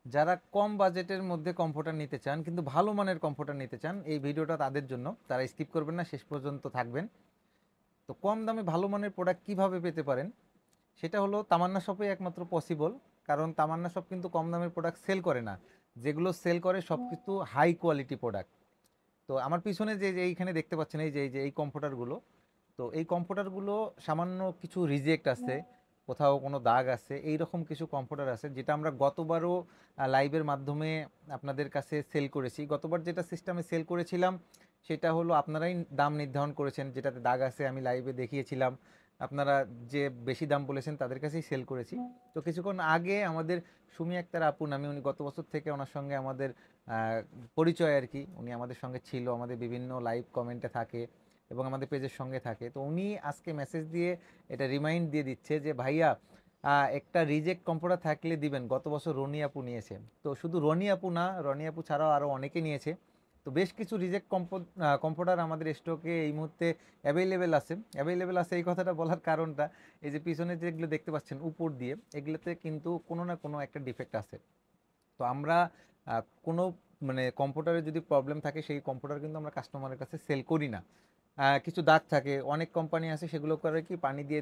যারা কম বাজেটের মধ্যে কম্ফোর্টার নিতে চান কিন্তু ভালো মানের কম্ফোর্টার নিতে চান, এই ভিডিওটা তাদের জন্য। তারা স্কিপ করবেন না, শেষ পর্যন্ত থাকবেন। তো কম দামে ভালো মানের প্রোডাক্ট কিভাবে পেতে পারেন, সেটা হলো তামান্না শপে একমাত্র পসিবল। কারণ তামান্না শপ কিন্তু কম দামের প্রোডাক্ট সেল করে না, যেগুলো সেল করে সব কিছু হাই কোয়ালিটি প্রোডাক্ট। তো আমার পিছনে যে যে এইখানে দেখতে পাচ্ছেন, এই যে এই কম্ফোর্টারগুলো, তো এই কম্ফোর্টারগুলো সামান্য কিছু রিজেক্ট আছে, কোথাও কোনো দাগ আছে, এই রকম কিছু কম্ফোর্টার আছে যেটা আমরা গতবারও লাইভের মাধ্যমে আপনাদের কাছে সেল করেছি। গতবার যেটা সিস্টেমে সেল করেছিলাম সেটা হলো আপনারাই দাম নির্ধারণ করেছেন, যেটাতে দাগ আছে আমি লাইভে দেখিয়েছিলাম। আপনারা যে বেশি দাম বলেছেন তাদের কাছেই সেল করেছি। তো কিছুক্ষণ আগে আমাদের সুমি আক্তার আপু নামে, উনি গত বছর থেকে ওনার সঙ্গে আমাদের আহ, পরিচয় আর কি। উনি আমাদের সঙ্গে ছিল, আমাদের বিভিন্ন লাইভ কমেন্টে থাকে এবং আমাদের পেজের সঙ্গে থাকে। তো উনি আজকে মেসেজ দিয়ে এটা রিমাইন্ড দিয়ে দিচ্ছে যে ভাইয়া একটা রিজেক্ট কম্পোর্টার থাকলে দিবেন, গত বছর রনি আপু নিয়েছে। তো শুধু রনি আপু না, রনি আপু ছাড়াও আরও অনেকে নিয়েছে। তো বেশ কিছু রিজেক্ট কম্পোর্টার আমাদের স্টকে এই মুহূর্তে অ্যাভেলেবেল আছে। এই কথাটা বলার কারণটা, এই যে পিছনে যেগুলো দেখতে পাচ্ছেন উপর দিয়ে, এগুলোতে কিন্তু কোনো না কোনো একটা ডিফেক্ট আছে। তো আমরা কোনো মানে কম্পিউটারে যদি প্রবলেম থাকে সেই কম্পিউটার কিন্তু আমরা কাস্টমারের কাছে সেল করি না। কিছু দাগ থাকে, অনেক কোম্পানি আছে সেগুলো করে কি পানি দিয়ে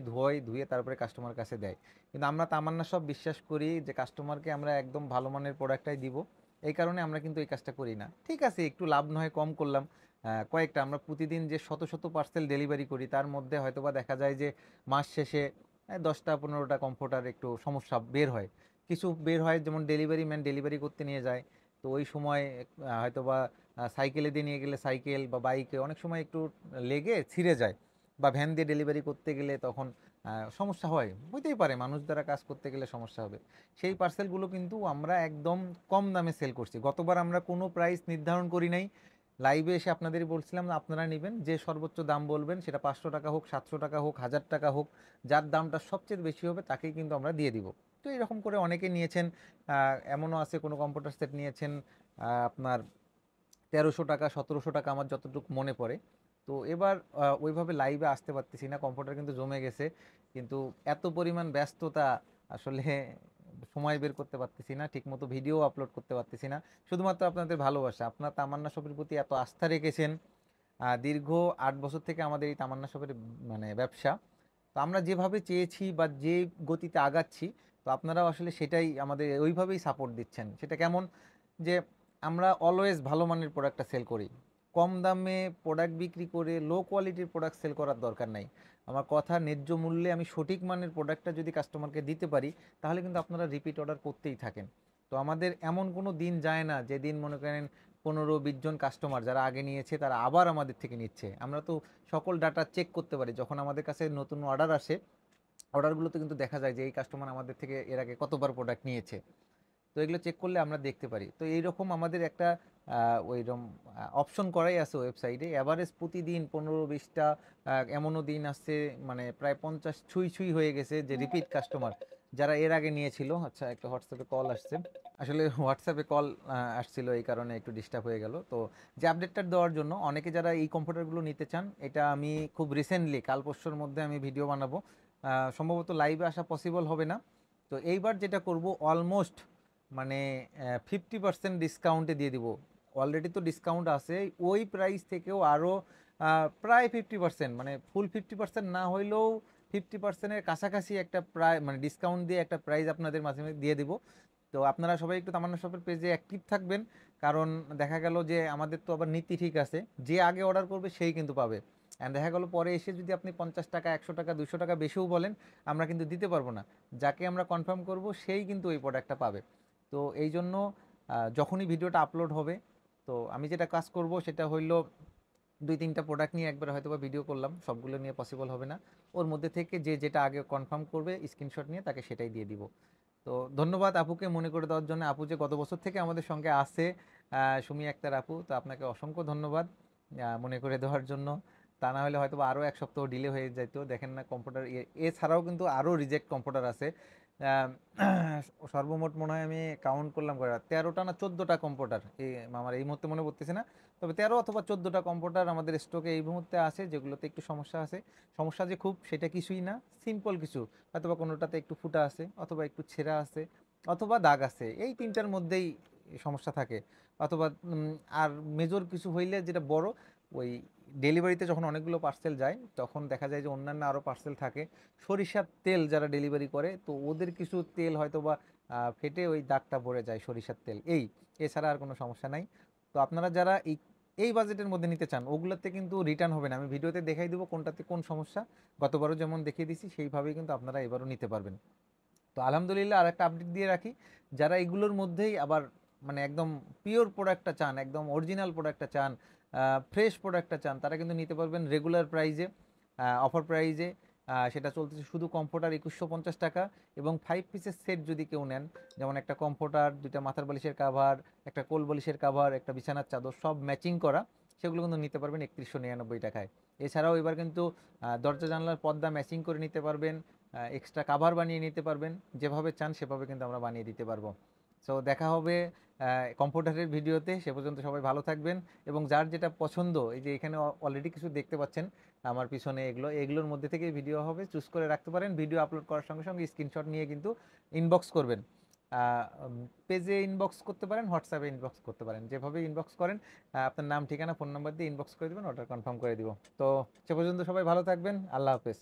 ধুয়ে তারপরে কাস্টমার কাছে দেয়। কিন্তু আমরা তামান্না সব বিশ্বাস করি যে কাস্টমারকে আমরা একদম ভালো মানের প্রোডাক্টটাই দিব। এই কারণে আমরা কিন্তু এই কাজটা করি না। ঠিক আছে, একটু লাভ নয় কম করলাম। কয়েকটা আমরা প্রতিদিন যে শত শত পার্সেল ডেলিভারি করি, তার মধ্যে হয়তোবা দেখা যায় যে মাস শেষে 10টা 15টা কম্পিউটার একটু সমস্যা বের হয়। কিছু বের হয় যেমন ডেলিভারি ম্যান ডেলিভারি করতে নিয়ে যায়, তো ওই সময় হয়তোবা সাইকেলে দিয়ে নিয়ে গেলে সাইকেল বা বাইকে অনেক সময় একটু লেগে ছিঁড়ে যায়, বা ভ্যান দিয়ে ডেলিভারি করতে গেলে তখন সমস্যা হয়, হইতেই পারে, মানুষ দ্বারা কাজ করতে গেলে সমস্যা হবে। সেই পার্সেলগুলো কিন্তু আমরা একদম কম দামে সেল করছি। গতবার আমরা কোনো প্রাইস নির্ধারণ করি নাই, লাইভে এসে আপনাদের বলছিলাম না আপনারা নেবেন, যে সর্বোচ্চ দাম বলবেন, সেটা 500 টাকা হোক, 700 টাকা হোক, 1000 টাকা হোক, যার দামটা সবচেয়ে বেশি হবে তাকেই কিন্তু আমরা দিয়ে দিব। তো এরকম করে অনেকে নিয়েছেন। এমনও আছে কোনো কম্পিউটার সেট নিয়েছেন আপনার 1300 টাকা, 1700 টাকা, আমার যতটুকু মনে পড়ে। তো এবার ওইভাবে লাইভে আসতে পারতেছি না, কম্পিউটার কিন্তু জমে গেছে, কিন্তু এত পরিমাণ ব্যস্ততা, আসলে সময় বের করতে পারতেছি না, ঠিকমতো ভিডিও আপলোড করতে পারতেছি না। শুধুমাত্র আপনাদের ভালোবাসা, আপনার তামান্না শপের প্রতি এত আস্থা রেখেছেন। দীর্ঘ 8 বছর থেকে আমাদের এই তামান্না শপের মানে ব্যবসা। তো আমরা যেভাবে চেয়েছি বা যে গতিতে আগাচ্ছি, তো আপনারাও আসলে সেটাই আমাদের ওইভাবেই সাপোর্ট দিচ্ছেন। সেটা কেমন, যে আমরা অলওয়েজ ভালো মানের প্রোডাক্টটা সেল করি। কম দামে প্রোডাক্ট বিক্রি করে লো কোয়ালিটির প্রোডাক্ট সেল করার দরকার নাই। আমার কথা, ন্যায্য মূল্যে আমি সঠিক মানের প্রোডাক্টটা যদি কাস্টমারকে দিতে পারি, তাহলে কিন্তু আপনারা রিপিট অর্ডার করতেই থাকেন। তো আমাদের এমন কোনো দিন যায় না যেদিন মনে করেন 15-20 জন কাস্টমার যারা আগে নিয়েছে তারা আবার আমাদের থেকে নিচ্ছে। আমরা তো সকল ডাটা চেক করতে পারি, যখন আমাদের কাছে নতুন অর্ডার আসে, অর্ডারগুলোতে কিন্তু দেখা যায় যে এই কাস্টমার আমাদের থেকে এর আগে কতবার প্রোডাক্ট নিয়েছে। তো এগুলো চেক করলে আমরা দেখতে পারি। তো এইরকম আমাদের একটা ওইরকম অপশন করাই আছে ওয়েবসাইটে, অ্যাভারেজ প্রতিদিন 15-20টা, এমনও দিন আসছে মানে প্রায় 50 ছুঁই ছুঁই হয়ে গেছে যে রিপিট কাস্টমার যারা এর আগে নিয়েছিল। আচ্ছা, একটা হোয়াটসঅ্যাপে কল আসছে, আসলে হোয়াটসঅ্যাপে কল আসছিল, এই কারণে একটু ডিস্টার্ব হয়ে গেল। তো যে আপডেটটা দেওয়ার জন্য, অনেকে যারা এই কম্পিউটারগুলো নিতে চান, এটা আমি খুব রিসেন্টলি কাল পরশুর মধ্যে আমি ভিডিও বানাবো। সম্ভবত লাইভে আসা পসিবল হবে না। তো এইবার যেটা করব, অলমোস্ট মানে 50% ডিসকাউন্টে দিয়ে দিব। অলরেডি তো ডিসকাউন্ট আছে, ওই প্রাইস থেকেও আরও প্রায় 50%, মানে ফুল 50% না হইলেও 50%-এর কাছাকাছি একটা প্রায় মানে ডিসকাউন্ট দিয়ে একটা প্রাইস আপনাদের মাঝে মাঝে দিয়ে দিব। তো আপনারা সবাই একটু তামান্না শপের পেজে অ্যাক্টিভ থাকবেন। কারণ দেখা গেল যে আমাদের তো আবার নীতি ঠিক আছে, যে আগে অর্ডার করবে সেই কিন্তু পাবে। অ্যান্ড দেখা গেল পরে এসে যদি আপনি 50 টাকা, 100 টাকা, 200 টাকা বেশিও বলেন, আমরা কিন্তু দিতে পারবো না। যাকে আমরা কনফার্ম করব সেই কিন্তু ওই প্রোডাক্টটা পাবে। তো এই জন্য যখনই ভিডিওটা আপলোড হবে, তো আমি যেটা কাজ করব সেটা হইল 2-3টা প্রোডাক্ট নিয়ে একবার হয়তো বা ভিডিও করলাম, সবগুলো নিয়ে পসিবল হবে না। ওর মধ্যে থেকে যে যেটা আগে কনফার্ম করবে স্ক্রিনশট নিয়ে তাকে সেটাই দিয়ে দিব। তো ধন্যবাদ আপুকে মনে করে দেওয়ার জন্য, আপু যে গত বছর থেকে আমাদের সঙ্গে আছে, সুমি আক্তার আপু, তো আপনাকে অসংখ্য ধন্যবাদ মনে করে দেওয়ার জন্য। তা না হলে হয়তো বা আরও 1 সপ্তাহ ডিলে হয়ে যেত। দেখেন না কম্পিউটার, এছাড়াও কিন্তু আরও রিজেক্ট কম্পিউটার আছে। আহ, সর্বমোট মনে হয় আমি কাউন্ট করলাম করে 13টা না 14টা কম্পিউটার, আমার এই মুহূর্তে মনে পড়তেছে না, তবে 13 অথবা 14টা কম্পিউটার আমাদের স্টকে এই মুহূর্তে আছে, যেগুলোতে একটু সমস্যা আছে। সমস্যা যে খুব সেটা কিছুই না, সিম্পল কিছু, হয়তোবা কোনোটাতে একটু ফুটা আছে অথবা একটু ছেঁড়া আছে, অথবা দাগ আছে, এই তিনটার মধ্যেই সমস্যা থাকে। অথবা আর মেজর কিছু হইলে যেটা বড়, ওই ডেলিভারিতে যখন অনেকগুলো পার্সেল যায় তখন দেখা যায় যে অন্যান্য আরও পার্সেল থাকে, সরিষার তেল যারা ডেলিভারি করে তো ওদের কিছু তেল হয়তো বা ফেটে ওই দাগটা ভরে যায় সরিষার তেল, এছাড়া আর কোনো সমস্যা নাই। তো আপনারা যারা এই এই বাজেটের মধ্যে নিতে চান ওগুলোতে কিন্তু রিটার্ন হবে না, আমি ভিডিওতে দেখাই দেবো কোনটাতে কোন সমস্যা, গতবারও যেমন দেখিয়ে দিছি সেইভাবেই কিন্তু আপনারা এবারও নিতে পারবেন। তো আলহামদুলিল্লাহ, আর একটা আপডেট দিয়ে রাখি, যারা এগুলোর মধ্যেই আবার মানে একদম পিওর প্রোডাক্টটা চান, একদম অরিজিনাল প্রোডাক্টটা চান, ফ্রেশ প্রোডাক্টটা চান, তারা কিন্তু নিতে পারবেন রেগুলার প্রাইজে, অফার প্রাইজে। সেটা চলতেছে শুধু কমফোর্টার 2150 টাকা, এবং 5 পিসের সেট যদি কেউ নেন, যেমন একটা কমফোর্টার, দুইটা মাথার বালিশের কাভার, একটা কোল বালিশের কাভার, একটা বিছানার চাদর, সব ম্যাচিং করা, সেগুলো কিন্তু নিতে পারবেন 3199 টাকায়। এছাড়াও এবার কিন্তু দরজা জানলার পর্দা ম্যাচিং করে নিতে পারবেন, এক্সট্রা কাভার বানিয়ে নিতে পারবেন, যেভাবে চান সেভাবে কিন্তু আমরা বানিয়ে দিতে পারবো। সো দেখা হবে কম্পিউটারের ভিডিওতে, সে পর্যন্ত সবাই ভালো থাকবেন। এবং যার যেটা পছন্দ, এই যে এখানে অলরেডি কিছু দেখতে পাচ্ছেন আমার পিছনে, এগুলোর মধ্যে থেকে ভিডিও হবে, চুজ করে রাখতে পারেন। ভিডিও আপলোড করার সঙ্গে সঙ্গে স্ক্রিনশট নিয়ে কিন্তু ইনবক্স করবেন, পেজে ইনবক্স করতে পারেন, হোয়াটসঅ্যাপে ইনবক্স করতে পারেন, যেভাবে ইনবক্স করেন আপনার নাম ঠিকানা ফোন নাম্বার দিয়ে ইনবক্স করে দেবেন, অর্ডার কনফার্ম করে দিব। তো সে পর্যন্ত সবাই ভালো থাকবেন, আল্লাহ হাফেজ।